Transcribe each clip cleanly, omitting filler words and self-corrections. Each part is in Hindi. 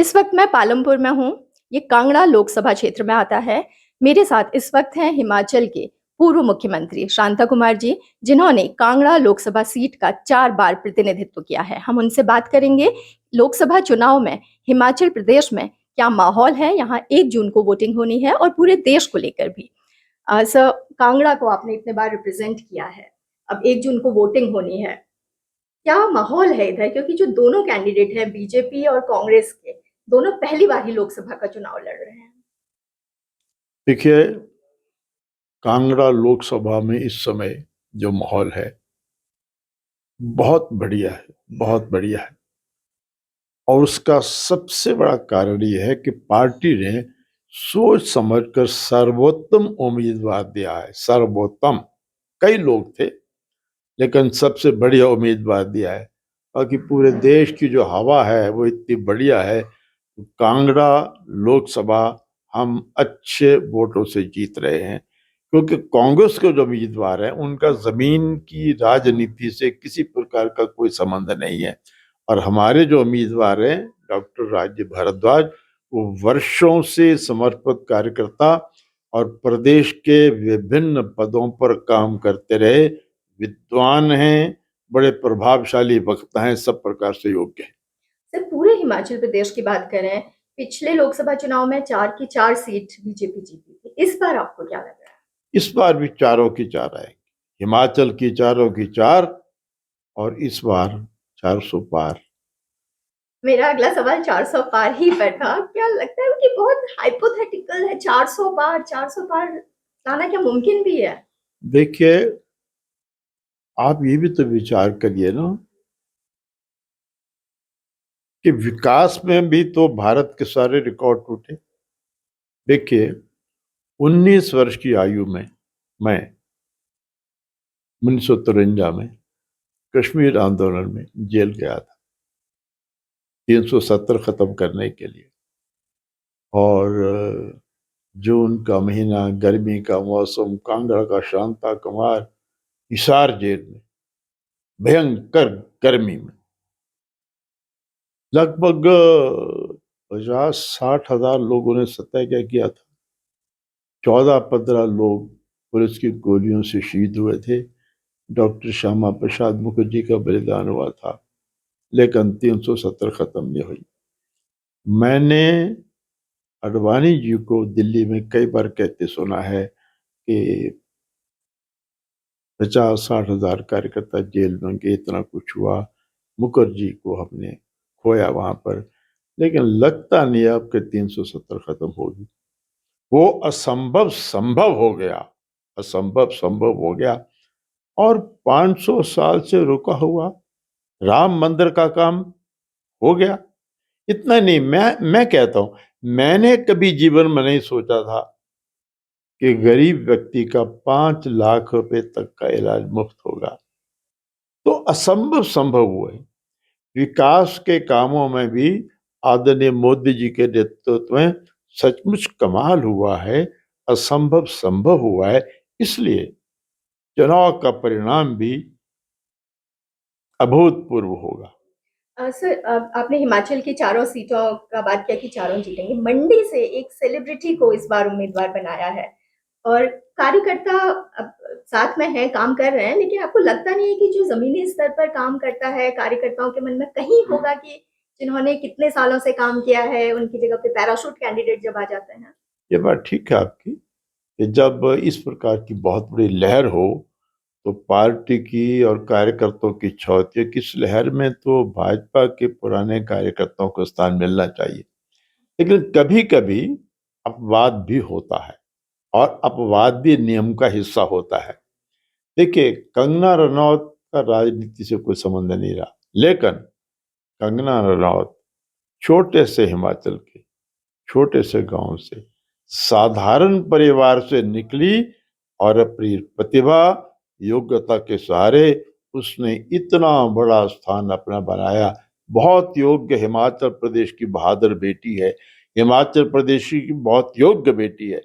इस वक्त मैं पालमपुर में हूँ। ये कांगड़ा लोकसभा क्षेत्र में आता है। मेरे साथ इस वक्त हैं हिमाचल के पूर्व मुख्यमंत्री शांता कुमार जी, जिन्होंने कांगड़ा लोकसभा सीट का 4 बार प्रतिनिधित्व किया है। हम उनसे बात करेंगे लोकसभा चुनाव में हिमाचल प्रदेश में क्या माहौल है। यहाँ 1 जून को वोटिंग होनी है और पूरे देश को लेकर भी। सर, कांगड़ा को आपने इतने बार रिप्रेजेंट किया है, अब 1 जून को वोटिंग होनी है, क्या माहौल है इधर? क्योंकि जो दोनों कैंडिडेट हैं बीजेपी और कांग्रेस के, दोनों पहली बार ही लोकसभा का चुनाव लड़ रहे हैं। देखिए, कांगड़ा लोकसभा में इस समय जो माहौल है बहुत बढ़िया है, बहुत बढ़िया है। और उसका सबसे बड़ा कारण यह है कि पार्टी ने सोच समझकर सर्वोत्तम उम्मीदवार दिया है। सर्वोत्तम, कई लोग थे लेकिन सबसे बढ़िया उम्मीदवार दिया है। बाकी पूरे देश की जो हवा है वो इतनी बढ़िया है। कांगड़ा लोकसभा हम अच्छे वोटों से जीत रहे हैं, क्योंकि कांग्रेस के जो उम्मीदवार हैं उनका जमीन की राजनीति से किसी प्रकार का कोई संबंध नहीं है। और हमारे जो उम्मीदवार हैं डॉक्टर राजीव भारद्वाज, वो वर्षों से समर्पित कार्यकर्ता और प्रदेश के विभिन्न पदों पर काम करते रहे, विद्वान हैं, बड़े प्रभावशाली वक्ता हैं, सब प्रकार से योग्य हैं। सर, पूरे हिमाचल प्रदेश की बात करें, पिछले लोकसभा चुनाव में 4 की 4 सीट बीजेपी जीती थी। इस बार आपको क्या लग रहा है? इस बार भी चारों की चार आएंगी। हिमाचल की चारों की चार, और इस बार 400 पार। मेरा अगला सवाल 400 पार ही पर था। क्या लगता है कि बहुत हाइपोथेटिकल है 400 पार? 400 पार लाना क्या मुमकिन भी है? देखिए, आप ये भी तो विचार करिए ना कि विकास में भी तो भारत के सारे रिकॉर्ड टूटे। देखिए, 19 वर्ष की आयु में मैं 1953 में कश्मीर आंदोलन में जेल गया था 370 खत्म करने के लिए। और जून का महीना, गर्मी का मौसम, कांगड़ा का शांता कुमार, हिसार जेल में भयंकर गर्मी में लगभग 50-60 हजार लोगों ने सत्याग्रह किया था। 14-15 लोग पुलिस की गोलियों से शहीद हुए थे। डॉक्टर श्यामा प्रसाद मुखर्जी का बलिदान हुआ था, लेकिन 370 खत्म नहीं हुई। मैंने अडवाणी जी को दिल्ली में कई बार कहते सुना है कि 50-60 हजार कार्यकर्ता जेल में गए, इतना कुछ हुआ, मुखर्जी को हमने खोया वहां पर, लेकिन लगता नहीं अब कि 370 खत्म होगी। वो असंभव संभव हो गया, असंभव संभव हो गया। और 500 साल से रुका हुआ राम मंदिर का काम हो गया। इतना नहीं, मैं कहता हूं, मैंने कभी जीवन में नहीं सोचा था कि गरीब व्यक्ति का 5 लाख रुपए तक का इलाज मुफ्त होगा। तो असंभव संभव हुआ है। विकास के कामों में भी आदरणीय मोदी जी के नेतृत्व में सचमुच कमाल हुआ है, असंभव संभव हुआ है। इसलिए चुनाव का परिणाम भी अभूतपूर्व होगा। सर, आपने हिमाचल की चारों सीटों का बात किया कि चारों जीतेंगे। मंडी से एक सेलिब्रिटी को इस बार उम्मीदवार बनाया है और कार्यकर्ता अब साथ में है, काम कर रहे हैं, लेकिन आपको लगता नहीं है कि जो जमीनी स्तर पर काम करता है कार्यकर्ताओं के मन में कहीं होगा कि जिन्होंने कितने सालों से काम किया है उनकी जगह पे पैराशूट कैंडिडेट जब आ जाते हैं? ये बात ठीक है आपकी कि जब इस प्रकार की बहुत बड़ी लहर हो तो पार्टी की और कार्यकर्ताओं की इच्छा होती है कि इस लहर में तो भाजपा के पुराने कार्यकर्ताओं को स्थान मिलना चाहिए। लेकिन कभी कभी अपवाद भी होता है, और अपवाद भी नियम का हिस्सा होता है। देखिए, कंगना रनौत का राजनीति से कोई संबंध नहीं रहा, लेकिन कंगना रनौत छोटे से हिमाचल के छोटे से गांव से साधारण परिवार से निकली, और अपनी प्रतिभा योग्यता के सहारे उसने इतना बड़ा स्थान अपना बनाया। बहुत योग्य हिमाचल प्रदेश की बहादुर बेटी है, हिमाचल प्रदेश की बहुत योग्य बेटी है।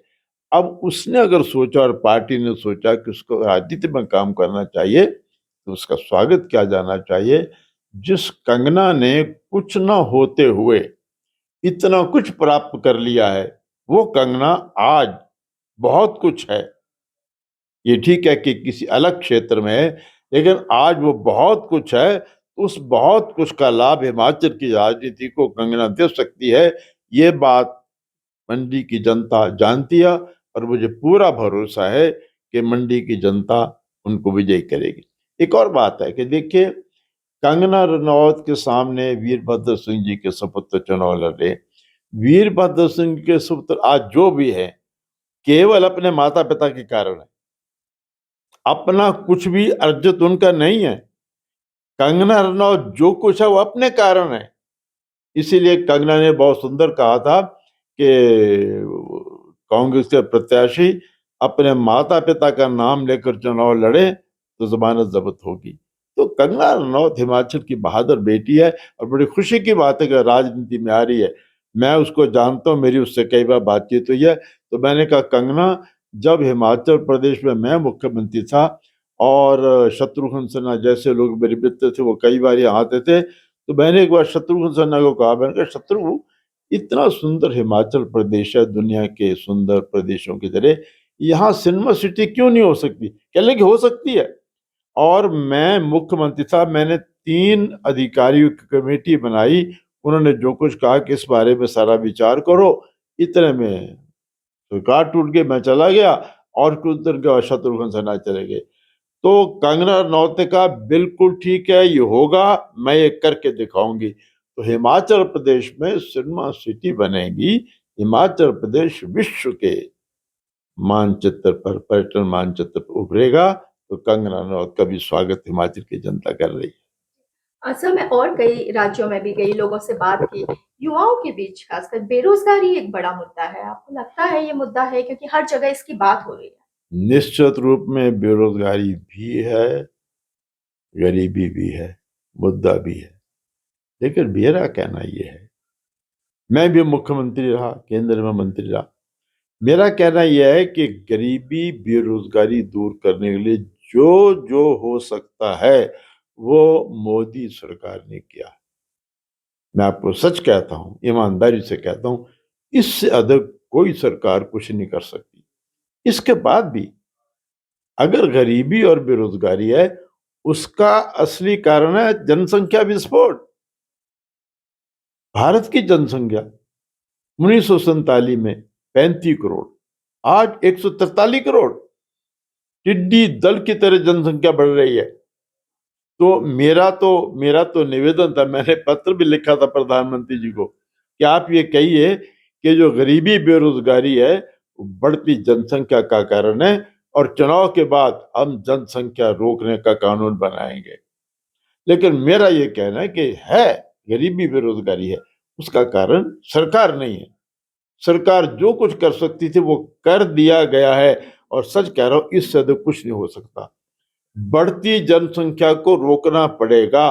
अब उसने अगर सोचा और पार्टी ने सोचा कि उसको राजनीति में काम करना चाहिए, तो उसका स्वागत किया जाना चाहिए। जिस कंगना ने कुछ न होते हुए इतना कुछ प्राप्त कर लिया है, वो कंगना आज बहुत कुछ है। ये ठीक है कि किसी अलग क्षेत्र में है, लेकिन आज वो बहुत कुछ है। उस बहुत कुछ का लाभ हिमाचल की राजनीति को कंगना दे सकती है, ये बात मंडी की जनता जानती है, और मुझे पूरा भरोसा है कि मंडी की जनता उनको विजयी करेगी। एक और बात है कि देखिए, कंगना रनौत के सामने वीरभद्र सिंह जी के सुपुत्र चुनाव लड़े। वीरभद्र सिंह के सुपुत्र आज जो भी है, केवल अपने माता पिता के कारण है। अपना कुछ भी अर्जित उनका नहीं है। कंगना रनौत जो कुछ है वो अपने कारण है। इसीलिए कंगना ने बहुत सुंदर कहा था कि कांग्रेस के प्रत्याशी अपने माता पिता का नाम लेकर चुनाव लड़े तो जमानत जब्त होगी। तो कंगना रनौत हिमाचल की बहादुर बेटी है, और बड़ी खुशी की बात है कि राजनीति में आ रही है। मैं उसको जानता हूँ, मेरी उससे कई बार बातचीत हुई है। तो मैंने कहा, कंगना, जब हिमाचल प्रदेश में मैं मुख्यमंत्री था और शत्रुघ्न सिन्हा जैसे लोग मेरे मित्र थे, वो कई बार यहाँ आते थे, तो मैंने एक बार शत्रुघ्न सिन्हा को कहा, मैंने कहा, शत्रु, इतना सुंदर हिमाचल प्रदेश है, दुनिया के सुंदर प्रदेशों की तरह, यहाँ सिनेमा सिटी क्यों नहीं हो सकती? कह लगे हो सकती है। और मैं मुख्यमंत्री था, मैंने 3 अधिकारियों की कमेटी बनाई। उन्होंने जो कुछ कहा कि इस बारे में सारा विचार करो, इतने में सरकार टूट गई, मैं चला गया, और कुछ दिन के बाद शत्रुघ्न सिन्हा चले गए। तो कंगना रनौत ने कहा, बिल्कुल ठीक है, ये होगा, मैं ये करके दिखाऊंगी। तो हिमाचल प्रदेश में सिनेमा सिटी बनेगी। हिमाचल प्रदेश विश्व के मानचित्र पर, पर्यटन मानचित्र पर उभरेगा। तो कंगना रनौत का भी स्वागत हिमाचल की जनता कर रही है। असम में और कई राज्यों में भी कई लोगों से बात की। युवाओं के बीच खासकर बेरोजगारी एक बड़ा मुद्दा है। आपको लगता है ये मुद्दा है, क्योंकि हर जगह इसकी बात हो रही है? निश्चित रूप में बेरोजगारी भी है, गरीबी भी है, मुद्दा भी है। लेकिन मेरा कहना यह है, मैं भी मुख्यमंत्री रहा, केंद्र में मंत्री रहा, मेरा कहना यह है कि गरीबी बेरोजगारी दूर करने के लिए जो जो हो सकता है वो मोदी सरकार ने किया। मैं आपको सच कहता हूं, ईमानदारी से कहता हूं, इससे अधिक कोई सरकार कुछ नहीं कर सकती। इसके बाद भी अगर गरीबी और बेरोजगारी है, उसका असली कारण है जनसंख्या विस्फोट। भारत की जनसंख्या 1947 में 35 करोड़, आज 143 करोड़। टिड्डी दल की तरह जनसंख्या बढ़ रही है। तो मेरा तो निवेदन था, मैंने पत्र भी लिखा था प्रधानमंत्री जी को, कि आप ये कहिए कि जो गरीबी बेरोजगारी है वो बढ़ती जनसंख्या का कारण है, और चुनाव के बाद हम जनसंख्या रोकने का कानून बनाएंगे। लेकिन मेरा ये कहना है गरीबी बेरोजगारी है, उसका कारण सरकार नहीं है। सरकार जो कुछ कर सकती थी वो कर दिया गया है, और सच कह रहा हूं, इससे अधिक कुछ नहीं हो सकता। बढ़ती जनसंख्या को रोकना पड़ेगा।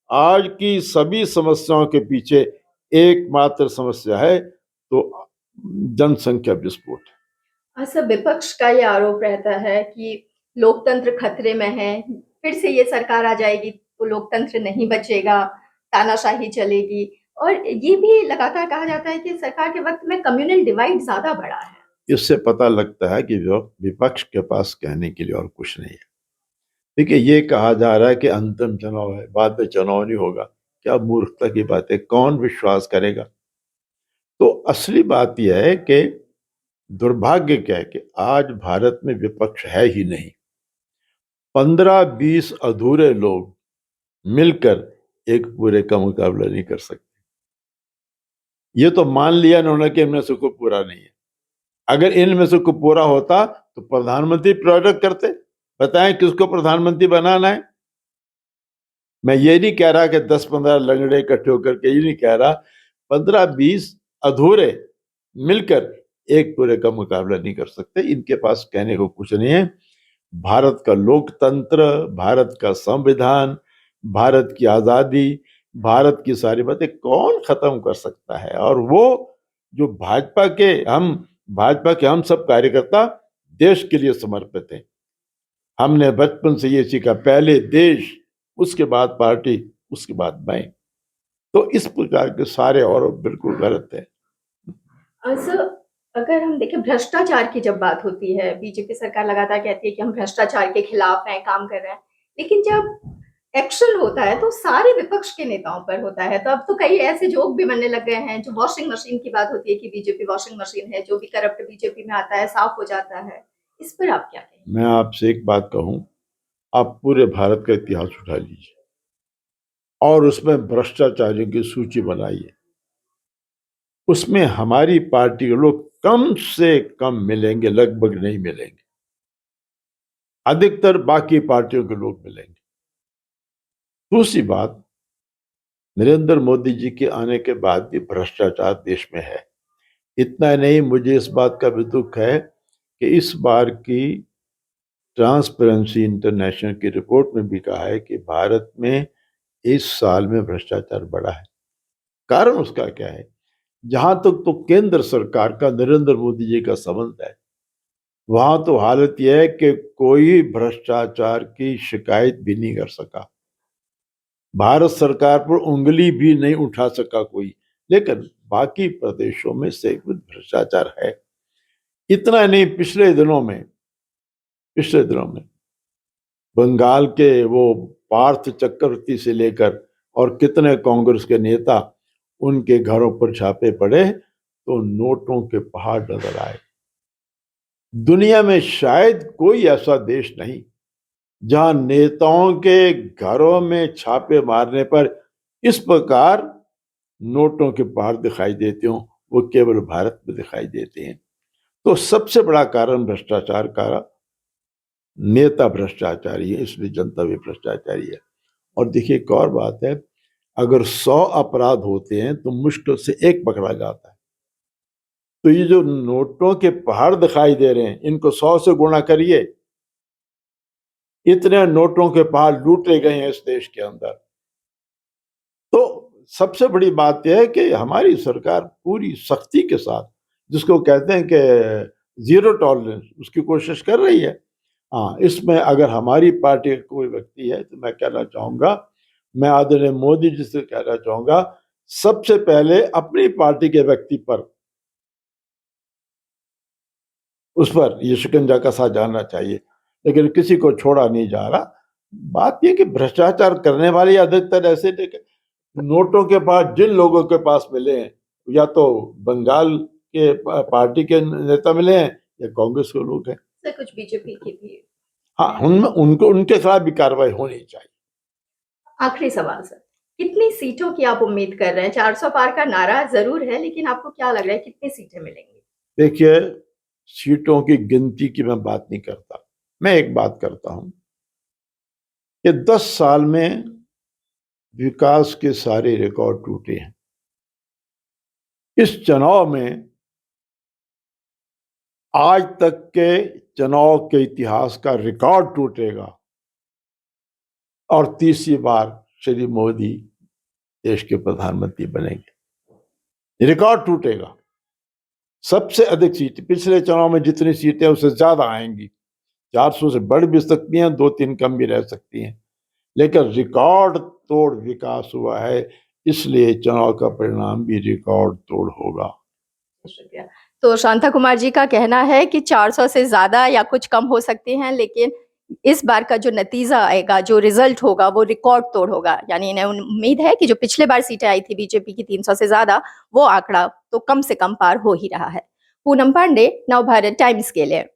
आज की सभी समस्याओं के पीछे एकमात्र समस्या है, तो जनसंख्या विस्फोट। सब विपक्ष का ये आरोप रहता है कि लोकतंत्र खतरे में है। फिर से ये सरकार आ जाएगी तो लोकतंत्र नहीं बचेगा, तानाशाही चलेगी। और ये भी लगातार कहा जाता है कि सरकार के वक्त में कम्युनल डिवाइड ज्यादा बढ़ा है। इससे पता लगता है कि विपक्ष के पास कहने के लिए और कुछ नहीं है। देखिए, ये कहा जा रहा है कि अंतिम चुनाव है, बाद में चुनाव नहीं होगा। क्या मूर्खता की बात है, कौन विश्वास करेगा? तो असली बात यह है कि दुर्भाग्य क्या है कि आज भारत में विपक्ष है ही नहीं। 15-20 अधूरे लोग मिलकर एक पूरे का मुकाबला नहीं कर सकते। ये तो मान लिया इन्होंने कि इनमें से कोई पूरा नहीं है। अगर इनमें से कोई पूरा होता तो प्रधानमंत्री प्रोजेक्ट करते। बताएं किसको प्रधानमंत्री बनाना है। मैं ये नहीं कह रहा कि 10-15 लंगड़े इकट्ठे होकर के, ये नहीं कह रहा, 15-20 अधूरे मिलकर एक पूरे का मुकाबला नहीं कर सकते। इनके पास कहने को कुछ नहीं है। भारत का लोकतंत्र, भारत का संविधान, भारत की आजादी, भारत की सारी बातें कौन खत्म कर सकता है? और वो जो भाजपा के हम सब कार्यकर्ता देश के लिए समर्पित हैं। हमने बचपन से ये सीखा, पहले देश, उसके बाद पार्टी, उसके बाद मैं। तो इस प्रकार के सारे आरोप बिल्कुल गलत है। सर, अगर हम देखें भ्रष्टाचार की जब बात होती है, बीजेपी सरकार लगातार कहती है कि हम भ्रष्टाचार के खिलाफ हैं, काम कर रहे हैं, लेकिन जब एक्शन होता है तो सारे विपक्ष के नेताओं पर होता है। तो अब तो कई ऐसे जोक भी बनने लग गए हैं, जो वॉशिंग मशीन की बात होती है कि बीजेपी वॉशिंग मशीन है, जो भी करप्ट बीजेपी में आता है साफ हो जाता है। इस पर आप क्या कहेंगे? मैं आपसे एक बात कहूं, आप पूरे भारत का इतिहास उठा लीजिए और उसमें भ्रष्टाचारियों की सूची बनाइए। उसमें हमारी पार्टी के लोग कम से कम मिलेंगे, लगभग नहीं मिलेंगे। अधिकतर बाकी पार्टियों के लोग मिलेंगे। दूसरी बात, नरेंद्र मोदी जी के आने के बाद भी भ्रष्टाचार देश में है। इतना नहीं, मुझे इस बात का भी दुख है कि इस बार की ट्रांसपेरेंसी इंटरनेशनल की रिपोर्ट में भी कहा है कि भारत में इस साल में भ्रष्टाचार बढ़ा है। कारण उसका क्या है? जहां तक तो केंद्र सरकार का नरेंद्र मोदी जी का संबंध है, वहां तो हालत यह है कि कोई भ्रष्टाचार की शिकायत भी नहीं कर सका, भारत सरकार पर उंगली भी नहीं उठा सका कोई। लेकिन बाकी प्रदेशों में सैकड़ों भ्रष्टाचार है। इतना नहीं, पिछले दिनों में बंगाल के वो पार्थ चक्रवर्ती से लेकर और कितने कांग्रेस के नेता, उनके घरों पर छापे पड़े तो नोटों के पहाड़ नजर आए। दुनिया में शायद कोई ऐसा देश नहीं जहां नेताओं के घरों में छापे मारने पर इस प्रकार नोटों के पहाड़ दिखाई देते हो। वो केवल भारत में दिखाई देते हैं। तो सबसे बड़ा कारण भ्रष्टाचार का, नेता भ्रष्टाचारी है, इसलिए जनता भी भ्रष्टाचारी है। और देखिए एक और बात है, अगर 100 अपराध होते हैं तो मुश्किल से एक पकड़ा जाता है। तो ये जो नोटों के पहाड़ दिखाई दे रहे हैं, इनको 100 से गुणा करिए। इतने नोटों के पहाड़ लूटे गए हैं इस देश के अंदर। तो सबसे बड़ी बात यह है कि हमारी सरकार पूरी सख्ती के साथ, जिसको कहते हैं कि जीरो टॉलरेंस, उसकी कोशिश कर रही है। हाँ, इसमें अगर हमारी पार्टी का कोई व्यक्ति है तो मैं कहना चाहूंगा, मैं आदरणीय मोदी जी से कहना चाहूंगा, सबसे पहले अपनी पार्टी के व्यक्ति पर, उस पर ये शिकंजा कसा जाना चाहिए, लेकिन किसी को छोड़ा नहीं जा रहा। बात यह कि भ्रष्टाचार करने वाले अधिकतर ऐसे नोटों के पास जिन लोगों के पास मिले हैं, या तो बंगाल के पार्टी के नेता मिले हैं या कांग्रेस के लोग हैं। सर, कुछ बीजेपी की भी। हाँ, उनमें उनको उनके खिलाफ भी कार्रवाई होनी चाहिए। आखिरी सवाल सर, कितनी सीटों की आप उम्मीद कर रहे हैं? 400 पार का नारा जरूर है, लेकिन आपको क्या लग रहा है कितनी सीटें मिलेंगी? देखिए, सीटों की गिनती की मैं बात नहीं करता। मैं एक बात करता हूं कि 10 साल में विकास के सारे रिकॉर्ड टूटे हैं। इस चुनाव में आज तक के चुनाव के इतिहास का रिकॉर्ड टूटेगा और तीसरी बार श्री मोदी देश के प्रधानमंत्री बनेंगे। रिकॉर्ड टूटेगा। सबसे अधिक सीट, पिछले चुनाव में जितनी सीटें उससे ज्यादा आएंगी। 400 से बढ़ भी सकती हैं, 2-3 कम भी रह सकती हैं, लेकिन रिकॉर्ड तोड़ विकास हुआ है, इसलिए चुनाव का परिणाम भी रिकॉर्ड तोड़ होगा। शुक्रिया। तो शांता कुमार जी का कहना है कि 400 से ज्यादा या कुछ कम हो सकते हैं, लेकिन इस बार का जो नतीजा आएगा, जो रिजल्ट होगा, वो रिकॉर्ड तोड़ होगा। यानी इन्हें उम्मीद है कि जो पिछले बार सीटें आई थी बीजेपी की 300 से ज्यादा, वो आंकड़ा तो कम से कम पार हो ही रहा है। पूनम पांडे, नवभारत टाइम्स के लिए।